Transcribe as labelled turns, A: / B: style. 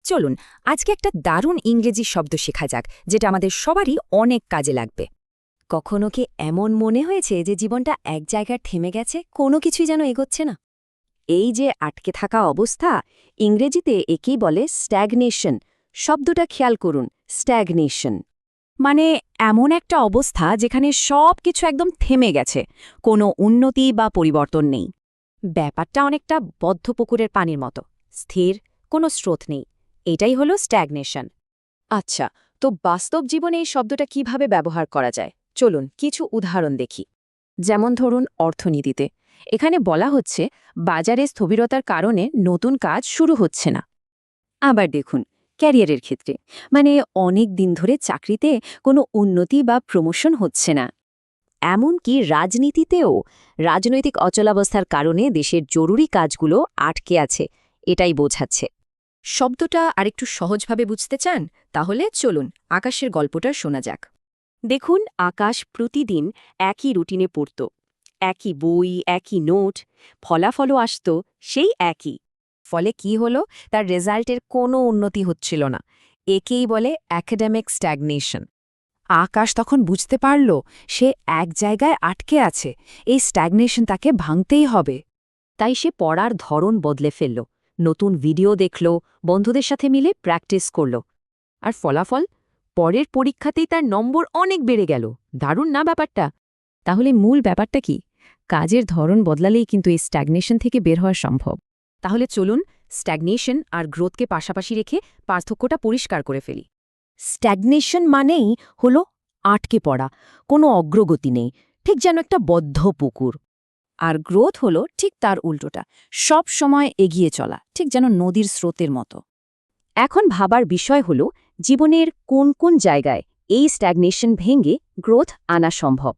A: চলুন আজকে একটা দারুণ ইংরেজি শব্দ শেখা যাক যেটা আমাদের সবারই অনেক কাজে লাগবে। কখনো কি এমন মনে হয়েছে যে জীবনটা এক জায়গায় থেমে গেছে, কোনো কিছুই যেন এগোচ্ছে না? এই যে আটকে থাকা অবস্থা, ইংরেজিতে একেই বলে স্ট্যাগনেশন। শব্দটা খেয়াল করুন, স্ট্যাগনেশন মানে এমন একটা অবস্থা যেখানে সব কিছু একদম থেমে গেছে, কোনো উন্নতি বা পরিবর্তন নেই। ব্যাপারটা অনেকটা বদ্ধ পুকুরের পানির মতো, স্থির, কোনো স্রোত নেই। এটাই হলো স্ট্যাগনেশন। আচ্ছা, তো বাস্তব জীবনে এই শব্দটা কিভাবে ব্যবহার করা যায়? চলুন কিছু উদাহরণ দেখি। যেমন ধরুন অর্থনীতিতে, এখানে বলা হচ্ছে বাজারে স্থবিরতার কারণে নতুন কাজ শুরু হচ্ছে না। আবার দেখুন ক্যারিয়ারের ক্ষেত্রে, মানে অনেক দিন ধরে চাকরিতে কোনো উন্নতি বা প্রমোশন হচ্ছে না। এমনকি রাজনীতিতেও রাজনৈতিক অচলাবস্থার কারণে দেশের জরুরি কাজগুলো আটকে আছে, এটাই বোঝাচ্ছে। শব্দটা আরেকটু সহজভাবে বুঝতে চান? তাহলে চলুন আকাশের গল্পটা শোনা যাক। দেখুন, আকাশ প্রতিদিন একই রুটিনে পড়ত, একই বই, একই নোট, ফলাফলও আসত সেই একই। ফলে কি হলো? তার রেজাল্টের কোনো উন্নতি হচ্ছিল না। একেই বলে অ্যাকাডেমিক স্ট্যাগনেশন। আকাশ তখন বুঝতে পারল সে এক জায়গায় আটকে আছে, এই স্ট্যাগনেশন তাকে ভাঙতেই হবে। তাই সে পড়ার ধরন বদলে ফেলল, নতুন ভিডিও দেখল, বন্ধুদের সাথে মিলে প্র্যাকটিস করল। আর ফলাফল? পরের পরীক্ষাতেই তার নম্বর অনেক বেড়ে গেল। দারুণ না ব্যাপারটা? তাহলে মূল ব্যাপারটা কি? কাজের ধরন বদলালেই কিন্তু এই স্ট্যাগনেশন থেকে বের হওয়া সম্ভব। তাহলে চলুন স্ট্যাগনেশন আর গ্রোথকে পাশাপাশি রেখে পার্থক্যটা পরিষ্কার করে ফেলি। স্ট্যাগনেশন মানেই হলো আটকে পড়া, কোনো অগ্রগতি নেই, ঠিক যেন একটা বদ্ধ পুকুর। আর গ্রোথ হলো ঠিক তার উল্টোটা, সব সময় এগিয়ে চলা, ঠিক যেন নদীর স্রোতের মতো। এখন ভাবার বিষয় হলো জীবনের কোন কোন জায়গায় এই স্ট্যাগনেশন ভেঙে গ্রোথ আনা সম্ভব।